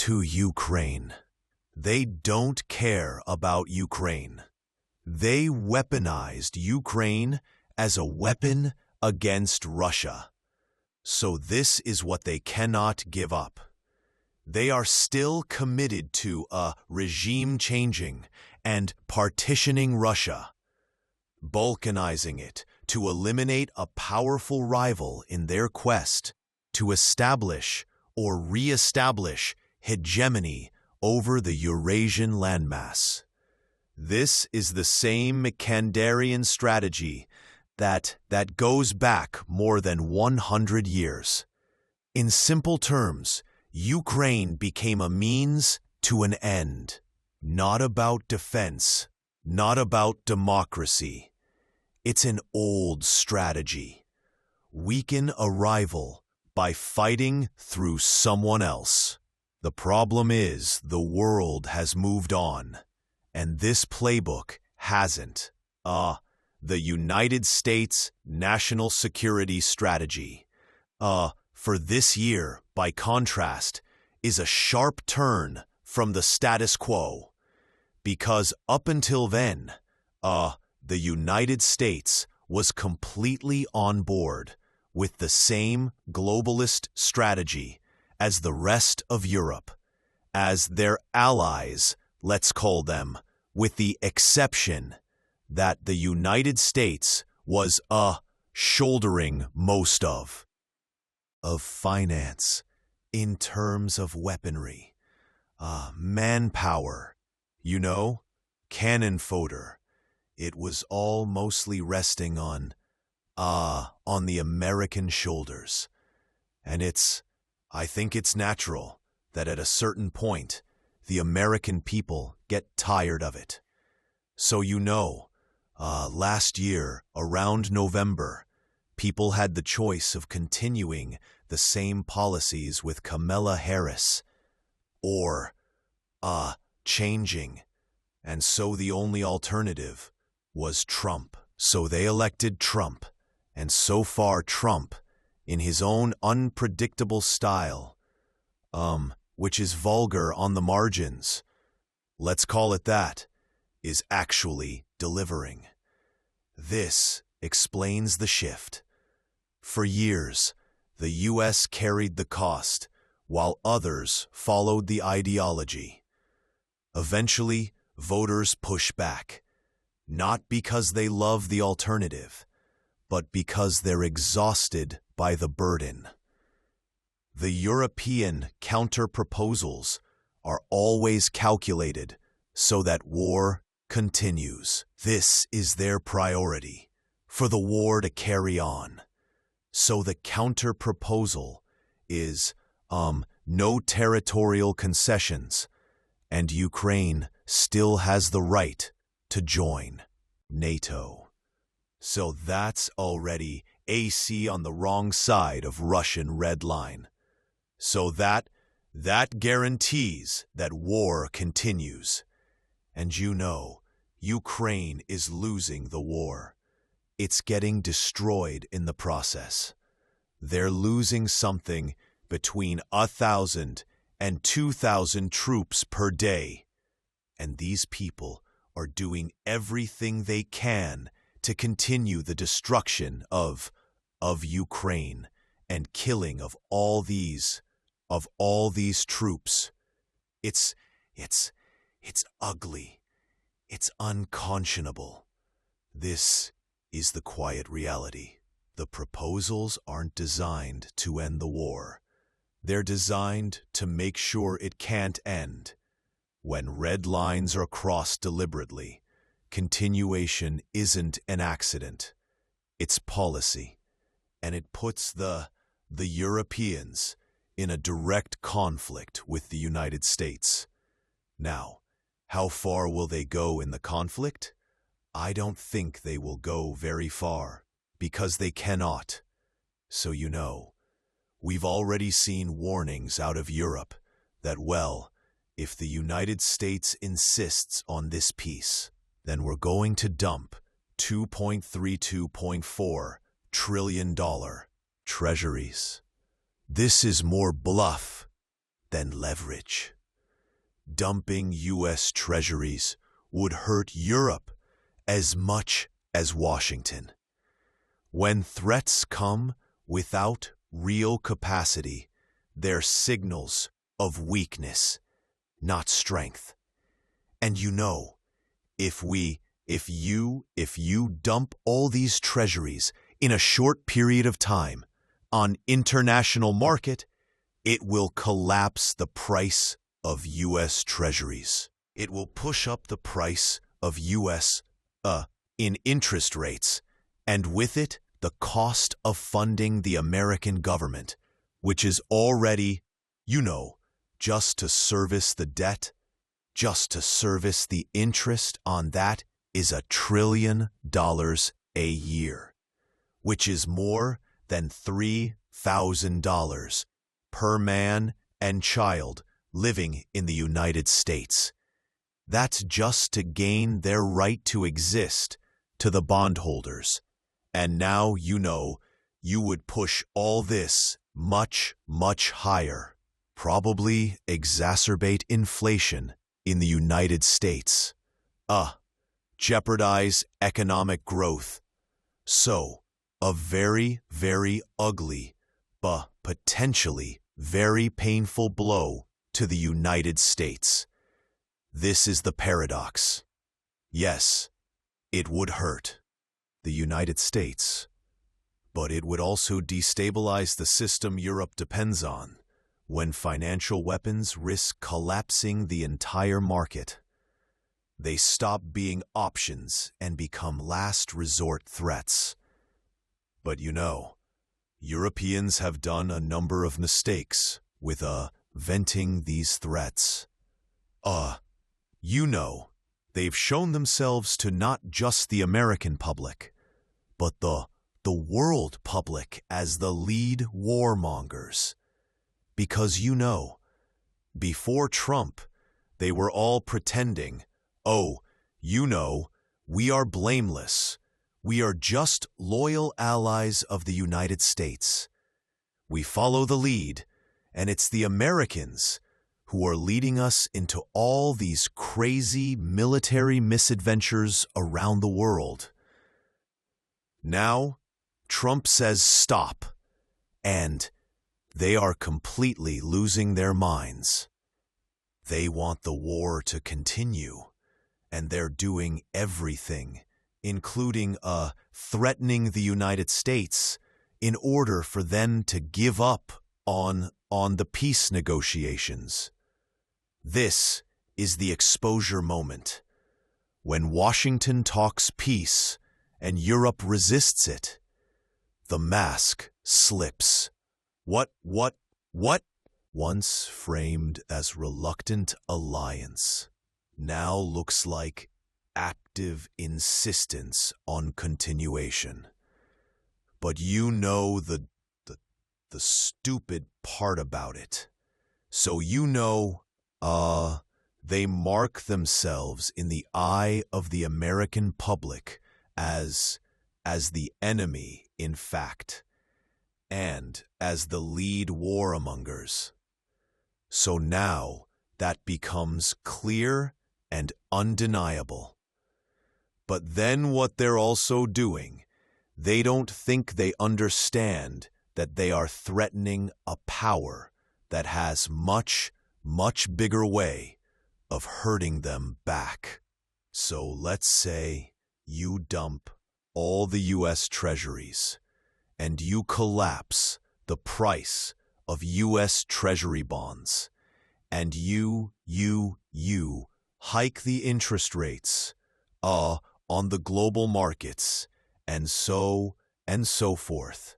to Ukraine. They don't care about Ukraine. They weaponized Ukraine as a weapon against Russia. So this is what they cannot give up. They are still committed to a regime changing and partitioning Russia, balkanizing it to eliminate a powerful rival in their quest to establish or re-establish hegemony over the Eurasian landmass. This is the same Kandarian strategy that goes back more than 100 years. In simple terms, Ukraine became a means to an end, not about defense, not about democracy. It's an old strategy. Weaken a rival by fighting through someone else. The problem is the world has moved on, and this playbook hasn't. The United States National Security Strategy, for this year, by contrast, is a sharp turn from the status quo. Because up until then, the United States was completely on board with the same globalist strategy as the rest of Europe, as their allies, let's call them, with the exception that the United States was shouldering most of finance in terms of weaponry, manpower, cannon fodder. It was all mostly resting on the American shoulders. And I think it's natural that at a certain point, the American people get tired of it. So last year, around November, people had the choice of continuing the same policies with Kamala Harris or changing. And so the only alternative was Trump. So they elected Trump. And so far Trump, in his own unpredictable style, which is vulgar on the margins, let's call it that, is actually delivering. This explains the shift. For years, the U.S. carried the cost, while others followed the ideology. Eventually, voters push back, not because they love the alternative, but because they're exhausted by the burden. The European counter-proposals are always calculated so that war continues. This is their priority, for the war to carry on. So the counter-proposal is, no territorial concessions, and Ukraine still has the right to join NATO. So that's already aise on the wrong side of Russian red line. So that guarantees that war continues. And Ukraine is losing the war. It's getting destroyed in the process. They're losing something between 1,000 and 2,000 troops per day. And these people are doing everything they can to continue the destruction of Ukraine and killing of all these troops. It's ugly. It's unconscionable. This is the quiet reality. The proposals aren't designed to end the war. They're designed to make sure it can't end. When red lines are crossed deliberately, continuation isn't an accident. It's policy, and it puts the Europeans in a direct conflict with the United States. Now, how far will they go in the conflict? I don't think they will go very far, because they cannot. So we've already seen warnings out of Europe that, if the United States insists on this peace, then we're going to dump $2.32.4 trillion treasuries. This is more bluff than leverage. dumping U.S. treasuries would hurt Europe as much as Washington. When threats come without real capacity, they're signals of weakness, not strength. And you know, if you dump all these treasuries in a short period of time on international market, it will collapse the price of U.S. treasuries. It will push up the price of U.S. in interest rates, and with it, the cost of funding the American government, which is already, just to service the debt, just to service the interest on that is $1 trillion a year, which is more than $3,000 per man and child living in the United States. That's just to gain their right to exist to the bondholders. And now you would push all this much, much higher, probably exacerbate inflation in the United States. Jeopardize economic growth. So, a very, very ugly, but potentially very painful blow to the United States. This is the paradox. Yes, it would hurt the United States, but it would also destabilize the system Europe depends on when financial weapons risk collapsing the entire market. They stop being options and become last resort threats. But Europeans have done a number of mistakes with venting these threats. They've shown themselves to not just the American public, but the world public as the lead warmongers. Because before Trump, they were all pretending, we are blameless. We are just loyal allies of the United States. We follow the lead, and it's the Americans who are leading us into all these crazy military misadventures around the world. Now, Trump says stop, and they are completely losing their minds. They want the war to continue, and they're doing everything, including threatening the United States, in order for them to give up on the peace negotiations. This is the exposure moment, when Washington talks peace and Europe resists it. The mask slips. What? Once framed as reluctant alliance, now looks like active insistence on continuation. But the stupid part about it. So they mark themselves in the eye of the American public as the enemy, in fact, and as the lead warmongers. So now that becomes clear and undeniable. But then what they're also doing, they don't think they understand that they are threatening a power that has much, much bigger way of hurting them back. So let's say you dump all the U.S. treasuries and you collapse the price of U.S. Treasury bonds, and you hike the interest rates on the global markets, and so forth.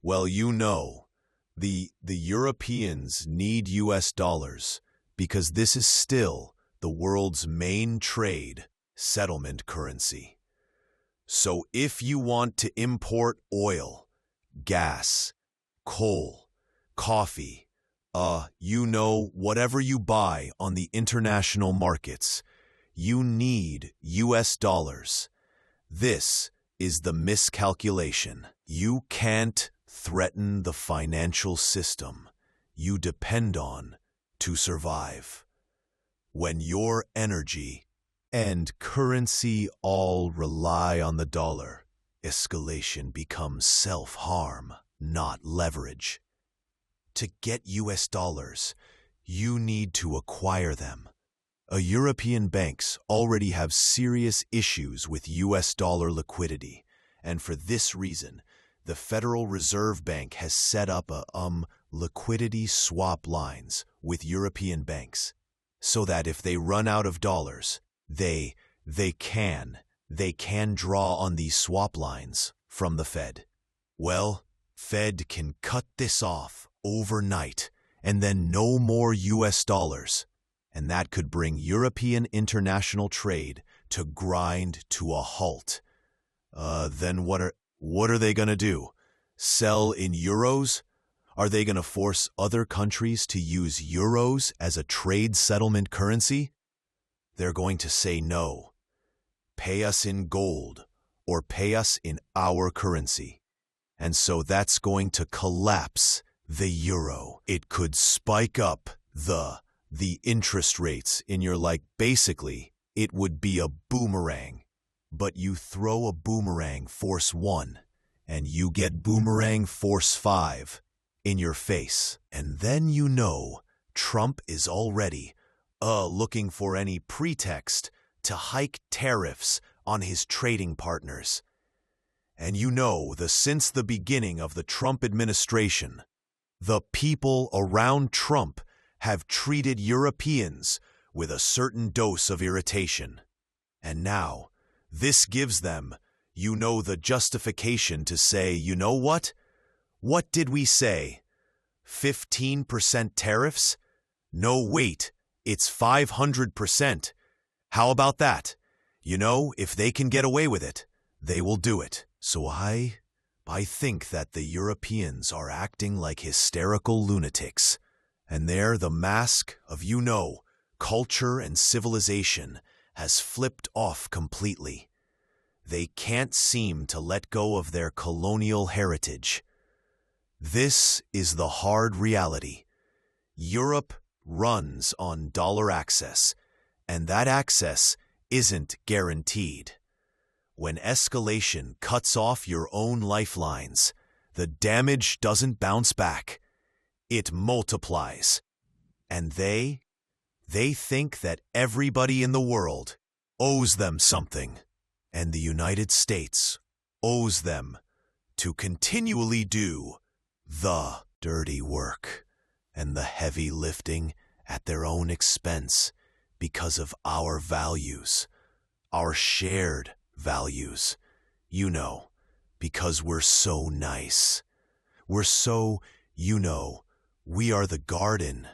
Well, the Europeans need U.S. dollars because this is still the world's main trade settlement currency. So if you want to import oil, gas, coal, coffee, whatever you buy on the international markets, you need U.S. dollars. This is the miscalculation. You can't threaten the financial system you depend on to survive. When your energy and currency all rely on the dollar, escalation becomes self-harm, not leverage. To get US dollars, you need to acquire them. European banks already have serious issues with US dollar liquidity, and for this reason, the Federal Reserve Bank has set up liquidity swap lines with European banks, so that if they run out of dollars, they can draw on these swap lines from the Fed. Well, Fed can cut this off overnight, and then no more US dollars. And that could bring European international trade to grind to a halt. Then what are they going to do? Sell in euros? Are they going to force other countries to use euros as a trade settlement currency? They're going to say no. Pay us in gold or pay us in our currency. And so that's going to collapse the euro. It could spike up the interest rates in your basically, it would be a boomerang. But you throw a boomerang force 1, and you get boomerang force 5 in your face. And then Trump is already looking for any pretext to hike tariffs on his trading partners. And since the beginning of the Trump administration, the people around Trump have treated Europeans with a certain dose of irritation. And now, this gives them, the justification to say, what? What did we say? 15% tariffs? No, wait, it's 500%. How about that? If they can get away with it, they will do it. So I think that the Europeans are acting like hysterical lunatics. And there the mask of, culture and civilization has flipped off completely. They can't seem to let go of their colonial heritage. This is the hard reality. Europe runs on dollar access, and that access isn't guaranteed. When escalation cuts off your own lifelines, the damage doesn't bounce back. It multiplies. And they think that everybody in the world owes them something. And the United States owes them to continually do the dirty work and the heavy lifting at their own expense because of our values, our shared values. Because we're so nice. We're so, we are the garden.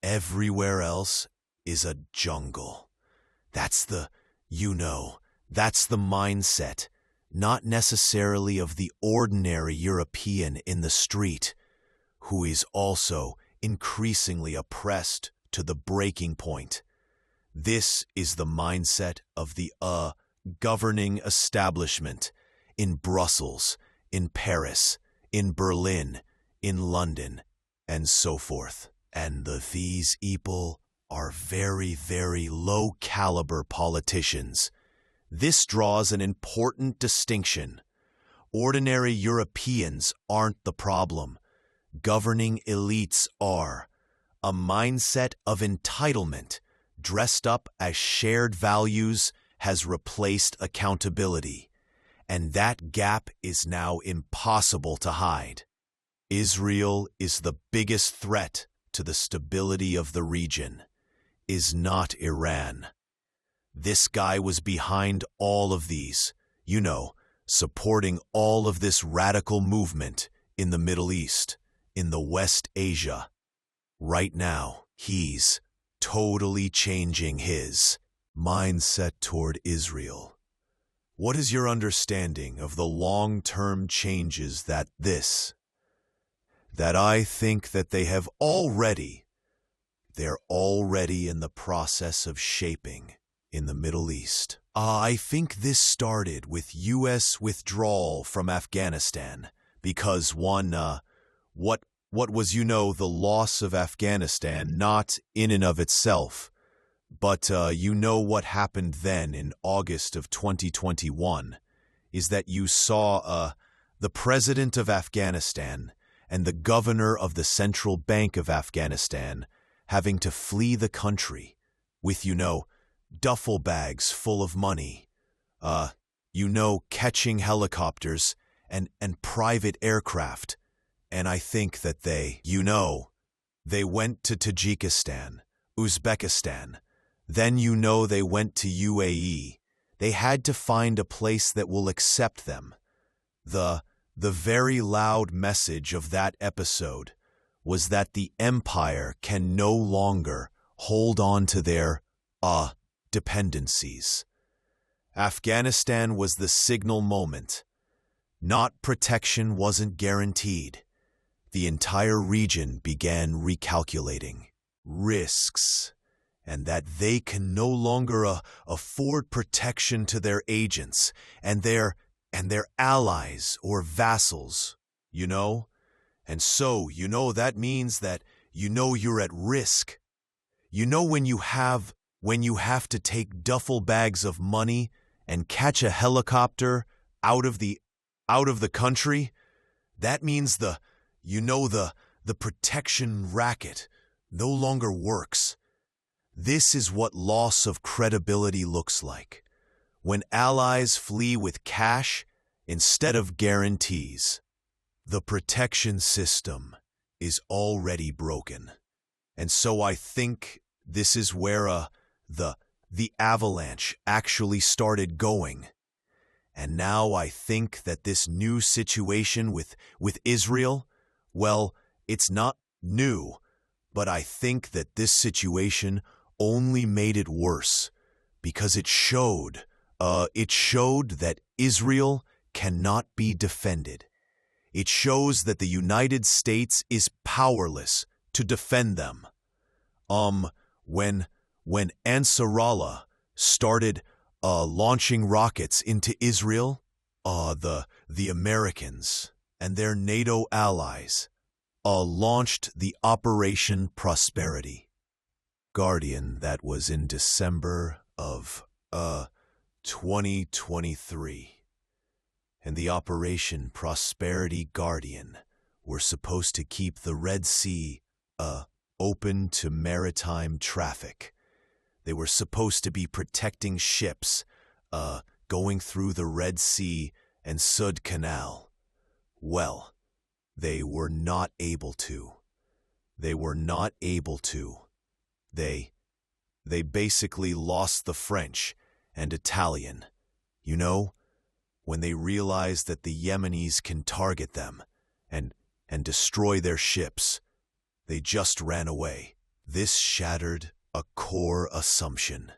Everywhere else is a jungle. That's the mindset, not necessarily of the ordinary European in the street, who is also increasingly oppressed to the breaking point. This is the mindset of the governing establishment in Brussels, in Paris, in Berlin, in London, and so forth. And these people are very, very low-caliber politicians. This draws an important distinction. Ordinary Europeans aren't the problem. Governing elites are. A mindset of entitlement, dressed up as shared values, has replaced accountability. And that gap is now impossible to hide. Israel is the biggest threat to the stability of the region, is not Iran. This guy was behind all of these, supporting all of this radical movement in the Middle East, in the West Asia. Right now, he's totally changing his mindset toward Israel. What is your understanding of the long-term changes that I think that they're already in the process of shaping in the Middle East? I think this started with U.S. withdrawal from Afghanistan because what was the loss of Afghanistan, not in and of itself, But you know what happened then in August of 2021 is that you saw the president of Afghanistan and the governor of the Central Bank of Afghanistan having to flee the country with, duffel bags full of money, catching helicopters and private aircraft. And I think that they went to Tajikistan, Uzbekistan. Then they went to UAE. They had to find a place that will accept them. The very loud message of that episode was that the empire can no longer hold on to their dependencies. Afghanistan was the signal moment. Not protection wasn't guaranteed. The entire region began recalculating risks and that they can no longer afford protection to their agents and their allies or vassals, And so, that means that you're at risk. When you have to take duffel bags of money and catch a helicopter out of the country, that means the protection racket no longer works. This is what loss of credibility looks like when allies flee with cash instead of guarantees. The protection system is already broken. And so I think this is where the avalanche actually started going. And now I think that this new situation with Israel, well, it's not new, but I think that this situation only made it worse because it showed that Israel cannot be defended. It shows that the United States is powerless to defend them. When Ansarallah started launching rockets into Israel, the Americans and their NATO allies launched the Operation Prosperity Guardian. That was in December of 2023. And the Operation Prosperity Guardian were supposed to keep the Red Sea open to maritime traffic. They were supposed to be protecting ships going through the Red Sea and Suez Canal. Well, they were not able to. They basically lost the French and Italian, when they realized that the Yemenis can target them and destroy their ships. They just ran away. This shattered a core assumption.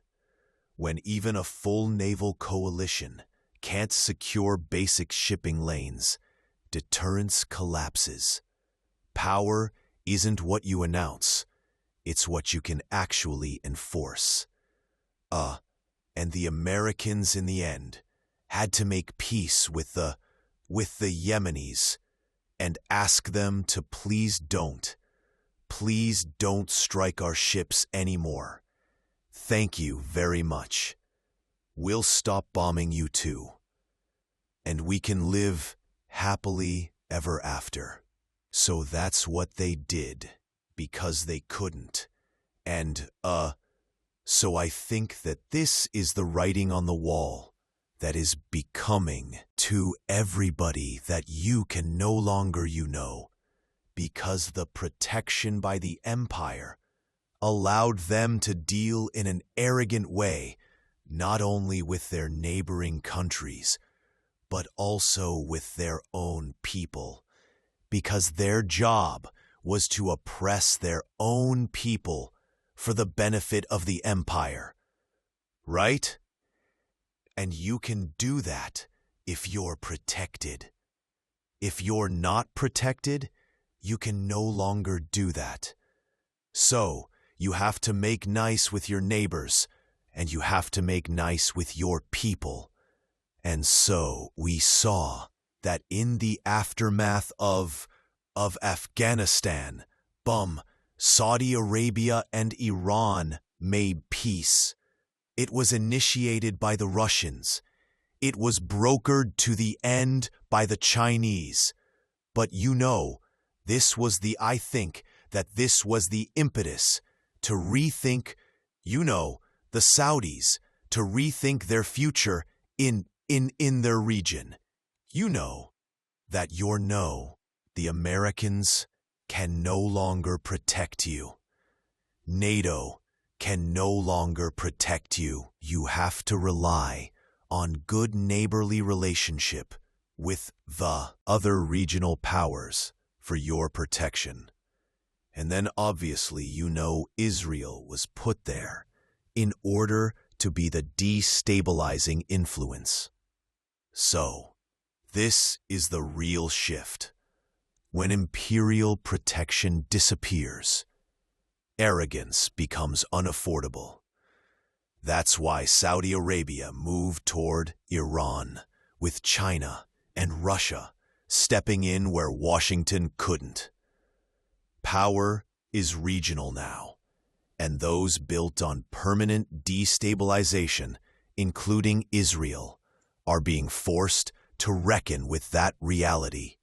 When even a full naval coalition can't secure basic shipping lanes, deterrence collapses. Power isn't what you announce, it's what you can actually enforce. And the Americans in the end had to make peace with the Yemenis and ask them to please don't strike our ships anymore. Thank you very much. We'll stop bombing you too. And we can live happily ever after. So that's what they did, because they couldn't. And, so I think that this is the writing on the wall that is becoming to everybody that you can no longer because the protection by the empire allowed them to deal in an arrogant way, not only with their neighboring countries, but also with their own people, because their job was to oppress their own people for the benefit of the empire. Right? And you can do that if you're protected. If you're not protected, you can no longer do that. So, you have to make nice with your neighbors, and you have to make nice with your people. And so, we saw that in the aftermath of Afghanistan, Saudi Arabia and Iran made peace peace. It was initiated by the Russians. It was brokered to the end by the Chinese. But I think that this was the impetus to rethink, the Saudis, to rethink their future in their region. The Americans can no longer protect you. NATO can no longer protect you. You have to rely on good neighborly relationship with the other regional powers for your protection. And then obviously Israel was put there in order to be the destabilizing influence. So, this is the real shift. When imperial protection disappears, arrogance becomes unaffordable. That's why Saudi Arabia moved toward Iran, with China and Russia stepping in where Washington couldn't. Power is regional now, and those built on permanent destabilization, including Israel, are being forced to reckon with that reality.